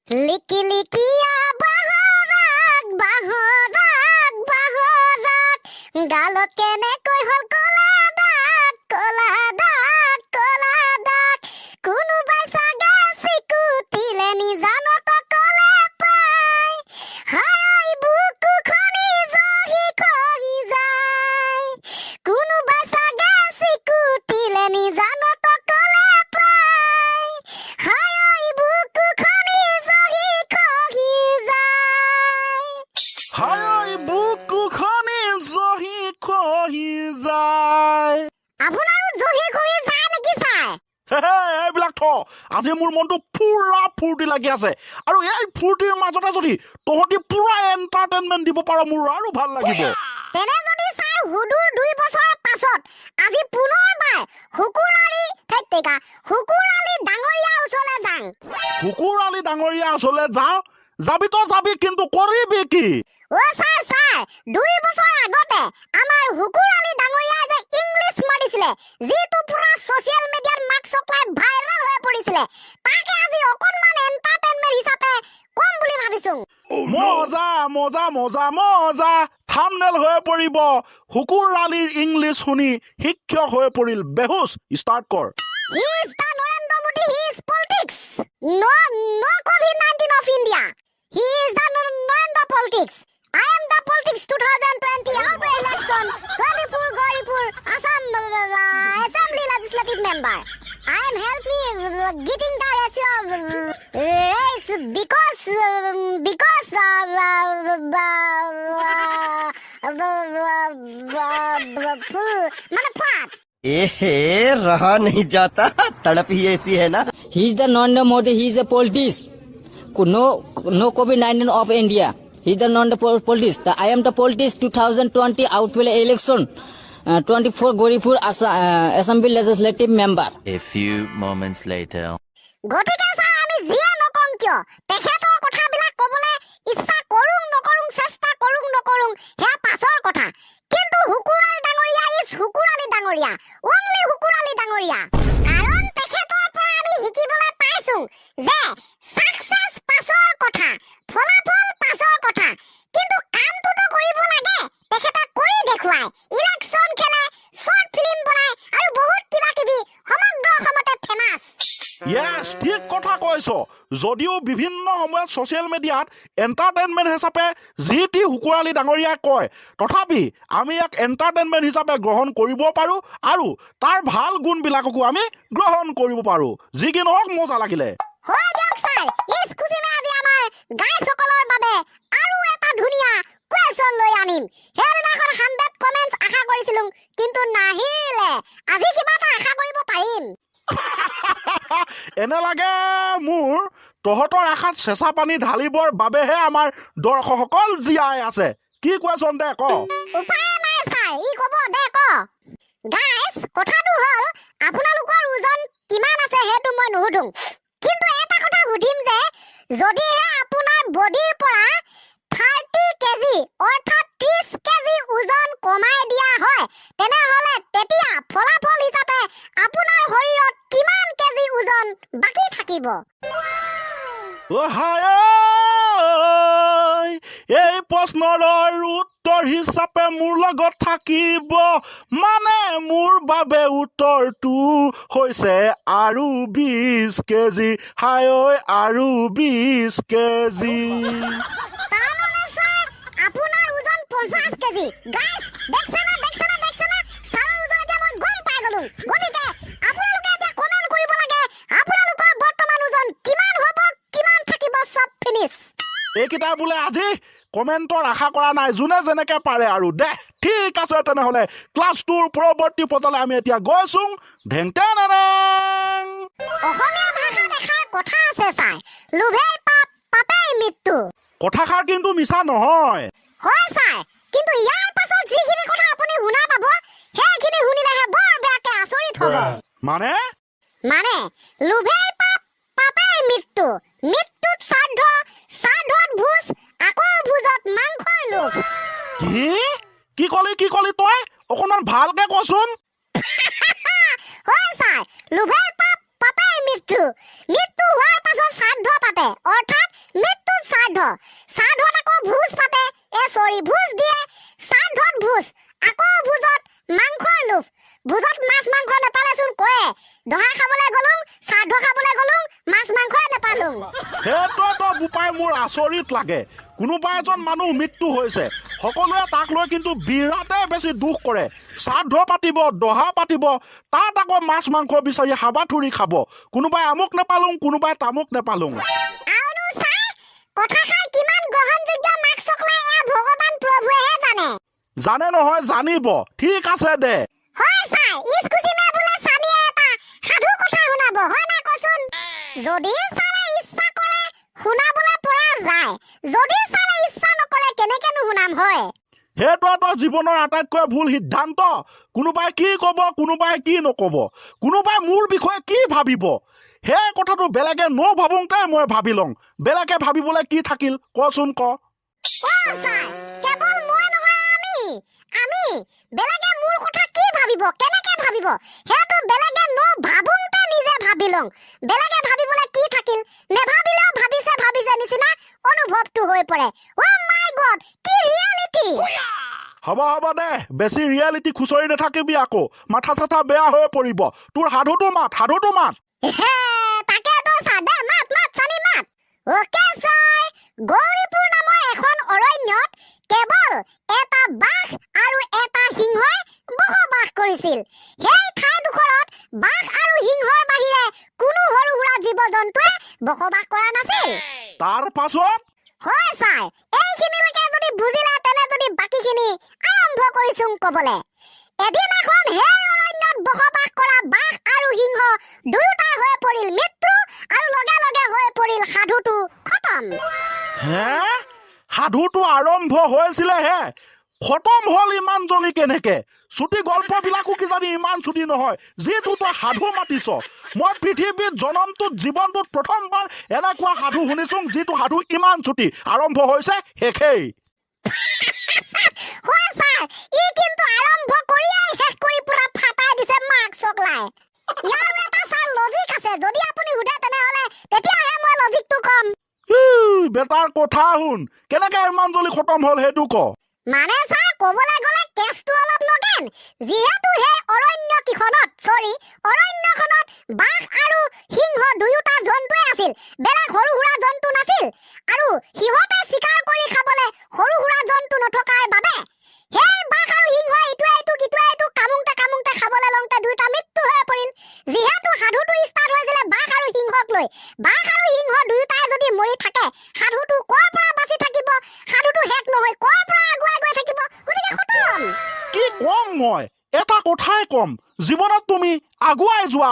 Leaky লিকিয়া বাহৰাক বাহৰাক বাহৰাক গালত কেনেকৈ হল কলা দাগ কোনোবাই চাগে চিকুটিলে নিজানত কলে পাই হাই বুকু খনি জহি খহি যায় কোনোবাই চাগে চিকুটিলে নিজানত কলে পাই হাই বুকু খনি জহি খহি যায় হাই বুকু খনি জহি খহি যায় আপোনাৰো জহি খহি যায় নেকি ছাৰ এইবিলাক থ আজি মোৰ মনটো পুৰা ফূৰ্তি লাগি আছে আৰু এই ফূৰ্তিৰ মাজতে যদি তহঁতি পুৰা এণ্টাৰটেইনমেণ্ট দিব পাৰ মোৰ আৰু ভাল লাগিব তেনে যদি ছাৰ হুদুৰ 2 বছৰৰ পাছত আজি পুনৰবাৰ সুকুৰ আলি সুকুৰ আলি ডাঙৰীয়া ওচৰলৈ যাওঁ সুকুৰ আলি ডাঙৰীয়া ওচৰলৈ যাওঁ যাবি কিন্তু কৰিবি কি অ ছাৰ 2 বছৰ আগতে আমাৰ সুকুৰ আলি ডাঙৰীয়া যে ইংলিছ মাৰিছিলে যিটো পুৰা ছ'চিয়েল মিডিয়াত মাক চকলাই ভাইৰেল হৈ পৰিছিলে তাকে আজি অকণমান এণ্টাৰটেইনমেণ্ট হিচাপে কম বুলি ভাবিছোঁ মজা থাম্বনেল হৈ পৰিব সুকুৰ আলিৰ ইংলিছ শুনি শিক্ষক হৈ পৰিল বেহুচ ষ্টাৰ্ট কৰ He is the Narendra Modi, he is politics. No COVID-19 of India. He is the Narendra politics. I am the politics 2020 outbreak election 24 Gauripur Assembly legislative member. I am helping getting the race because flat. रहा नहीं जाता तड़प ही ऐसी है ना He is the Narendra Modi. He is a politics. No COVID-19 of India. He is the Narendra politics. I am the politics 2020 outbreak election 24 Gauripur Assembly legislative member. A few moments later. গতিকে sir আমি যিয়ে নকওঁ কিয় তেখেতৰ কথাবিলাক ক'বলৈ ইচ্ছা কৰোঁ নকৰোঁ চেষ্টা কৰোঁ নকৰোঁ সেয়া পাছৰ কথা কিন্তু সুকুৰ আলি ডাঙৰীয়া ইজ সুকুৰ আলি ডাঙৰীয়া অনলি সুকুৰ আলি ডাঙৰীয়া কাৰণ তেখেতৰ পৰা আমি শিকিবলৈ পাইছোঁ যে ছাকচেছ পাছৰ কথা ফলাফল পাছৰ কথা কিন্তু কামটোতো কৰিব লাগে তেখেতে কৰি দেখুৱায় ইলেকশ্যন খেলে শ্বৰ্ট ফিল্ম বনায় আৰু বহুত কিবা কিবি সমগ্ৰ অসমতে ফেমাছ য়েছ ঠিক কথা কৈছ যদিও বিভিন্ন সময়ত ছ'চিয়েল মিডিয়াত এণ্টাৰটেইনমেণ্ট হিচাপে যি টি সুকুৰ আলি ডাঙৰীয়াই কয় তথাপি আমি ইয়াক এণ্টাৰটেইনমেণ্ট হিচাপে গ্ৰহণ কৰিব পাৰোঁ আৰু তাৰ ভাল গুণবিলাককো আমি গ্ৰহণ কৰিব পাৰোঁ যি কি নহওক মজা লাগিলে হয় দিয়ক ছাৰ ইজ খুচিমে আজি আমাৰ গাইসকলৰ বাবে আৰু এটা ধুনীয়া কুৱেশ্যন লৈ আনিম সেইদিনাখন 100 কমেণ্টছ আশা কৰিছিলোঁ কিন্তু নাহিলে আজি কিবা এটা আশা কৰিব পাৰিম এনে লাগে মোৰ তহঁতৰ আশাত চেঁচা পানী ঢালিবৰ বাবেহে আমাৰ দৰ্শকসকল জীয়াই আছে কি কুৱেশ্যন দে ক উপায় নাই ছাৰ ই ক'ব দে ক গাইছ কথাটো হ'ল আপোনালোকৰ ওজন কিমান আছে সেইটো মই নুসুধোঁ কিন্তু এটা কথা সুধিম যে যদিহে আপোনাৰ বডিৰ পৰা 30 কেজি অৰ্থাৎ 30 কেজি ওজন কমাই দিয়া হয় তেনেহ'লে তেতিয়া ফলাফল হিচাপে আপোনাৰ শৰীৰত কিমান কেজি ওজন বাকী থাকিব এই প্ৰশ্নৰ উত্তৰ হিচাপে মোৰ লগত থাকিব মানে মোৰ বাবে উত্তৰটো হৈছে আৰু 20 কেজি হাই আৰু 20 কেজি তাৰমানে ছাৰ আপোনাৰ ওজন 50 কেজি গাইছ দেখছে না ছাৰৰ ওজন এতিয়া মই গম পাই গ'লো গতিকে আপোনালোকে এতিয়া কমেণ্ট কৰিব লাগে আপোনালোকৰ বৰ্তমান ওজন কিমান হ'ব কিমান থাকিব চব ফিনিছ এইকেইটা বোলে আজি কমেণ্টৰ আশা কৰা নাই যোনে যেনেকৈ পাৰে আৰু দে ঠিক আছে তেনেহ'লে ক্লাছ 2ৰ পৰৱৰ্তী পদলৈ আমি এতিয়া গৈছোঁ অসমীয়া ভাষা দেখাৰ কথা আছে ছাৰ লোভেই পাপ পাপেই মৃত্যু কথাষাৰ কিন্তু মিছা নহয় হয় ছাৰ কিন্তু ইয়াৰ পাছত যিখিনি কথা আপুনি শুনা পাব সেইখিনি শুনিলেহে বৰ বেয়াকে আচৰিত হ'ব মানে লোভেই পাপ পাপেই মৃত্যু মৃত্যুত শ্ৰাদ্ধত ভোজ আকৌ ভোজত মাংসৰ লোভ কি কলি তই অকণমান ভালকে কচোন হয় ছাৰ লোভেই পাপ পাপেই মৃত্যু হোৱাৰ পাছত শ্ৰাদ্ধ পাতে অৰ্থাৎ মৃত্যুত শ্ৰাদ্ধত আকৌ ভোজ পাতে ভোজ দিয়ে শ্ৰাদ্ধত ভোজ আকৌ ভোজত মাংসৰ লোভ ভোজত মাছ মাংস নেপালেচোন কয়ে দহা খাবলৈ গ'লোং শ্ৰাদ্ধ খাবলৈ গ'লোং মাছ মাংসই নেপালোং সেইটোৱেতো বোপাই মোৰ আচৰিত লাগে কোনোবা এজন মানুহ মৃত্যু হৈছে সকলোৱে তাক লৈ কিন্তু বিৰাটে বেছি দুখ কৰে শ্ৰাদ্ধ পাতিব দহা পাতিব তাত আকৌ মাছ মাংস বিচাৰি হাবাথুৰি খাব কোনোবাই আমুক নেপালোং কোনোবাই তামুক নেপালোং আৰুনো চাই কথাষাৰ কিমান গ্ৰহণযোগ্য মাক চকলাই এয়া ভগৱান প্ৰভুৱেহে জানে নহয় জানিব ঠিক আছে দে হয় ছাৰ ইস্কুচিমে বোলে চানিয়ে এটা সাধু কথা শুনাব হয় না কচোন যদি ছাৰে ইচ্ছা কৰে শুনাবলৈ পৰা যায় যদি ছাৰে ইচ্ছা নকৰে কেনেকেনো শুনাম হয় সেইটোৱেতো জীৱনৰ আটাইতকৈ ভুল সিদ্ধান্ত কোনোবাই কি ক'ব কোনোবাই কি নক'ব কোনোবাই মোৰ বিষয়ে কি ভাবিব সেই কথাটো বেলেগে নভাবোঁতে মই ভাবি লওঁ বেলেগে ভাবিবলৈ কি থাকিল কচোন ক ছাৰ কেৱল মই নহয় আমি বেলেগে মোৰ কথা কি ভাবিব কেনেকে ভাবিব সেইটো বেলেগে নভাবোঁতে নিজে ভাবি লওঁ বেলেগে ভাবিবলৈ কি থাকিল নেভাবিলেও ভাবিছে নিচিনা অনুভৱটো হৈ পৰে অ' মাই গড কি ৰিয়েলিটি হ'ব দে বেছি ৰিয়েলিটি খুচৰি নাথাকিবি আকৌ মাথা চাথা বেয়া হৈ পৰিব তোৰ সাধুটো মাত তাকেতো ছাৰ দে মাত চানি মাত অ'কে ছাৰ গৌৰীপুৰ নামৰ এখন অৰণ্যত কেৱল এটা বাঘ আৰু এটা সিংহই বসবাস কৰিছিল সেই ঠাইডোখৰত বাঘ আৰু সিংহৰ বাহিৰে কোনো সৰু সুৰা জীৱ জন্তুৱে বসবাস কৰা নাছিল তাৰ পাছত হয় ছাৰ এইখিনিলৈকে যদি বুজিলে তেনে যদি বাকীখিনি আৰম্ভ কৰিছোঁ ক'বলৈ এদিনাখন সেই অৰণ্যত বসবাস কৰা বাঘ আৰু সিংহ দুয়োটা হৈ পৰিল মৃত্যু আৰু লগে লগে হৈ পৰিল সাধুটো খতম সাধুটো আৰম্ভ হৈছিলেহে খতম হ'ল ইমান জলদি কেনেকে ছুটি গল্পবিলাকো কিজানি ইমান ছুটি নহয় যিটো তই সাধু মাতিছ মই পৃথিৱীত জনমটোত জীৱনটোত প্ৰথমবাৰ এনেকুৱা সাধু শুনিছোঁ যিটো সাধু ইমান ছুটি আৰম্ভ হৈছে শেষেই হয় ছাৰ ই কিন্তু আৰম্ভ কৰিয়েই শেষ কৰি পুৰা ফাটাই দিছে মাক চকলাই ইয়াৰ এটা ছাৰ লজিক আছে যদি আপুনি সোধে তেনেহ'লে তেতিয়াহে মই লজিকটো ক'ম বেটাৰ কথা শুন কেনেকে ইমান জলদি খতম হ'ল সেইটো ক মানে ছাৰ ক'বলৈ গ'লে কেছটো অলপ নগেন যিহেতু সেই অৰণ্যখনত বাঘ আৰু সিংহ দুয়োটা জন্তুৱে আছিল বেলেগ সৰু সুৰা জন্তু নাছিল আৰু সিহঁতে চিকাৰ কৰি খাবলৈ সৰু সুৰা জন্তু নথকাৰ বাবে সেই বাঘ আৰু সিংহই ইটোৱে কামুংতে খাবলৈ লওঁতে দুয়োটা মৃত্যু হৈ পৰিল যিহেতু সাধুটো ষ্টাৰ্ট হৈছিলে বাঘ আৰু সিংহক লৈ বাঘ আৰু সিংহ দুয়োটাই যদি মৰি থাকে সাধুটো ক'ৰ পৰা বাচি থাকিব সাধুটো শেষ নহয় ক'ৰ পৰা আগুৱাই থাকিব গতিকে খতম কি কম মই এটা কথাই কম জীৱনত তুমি আগুৱাই যোৱা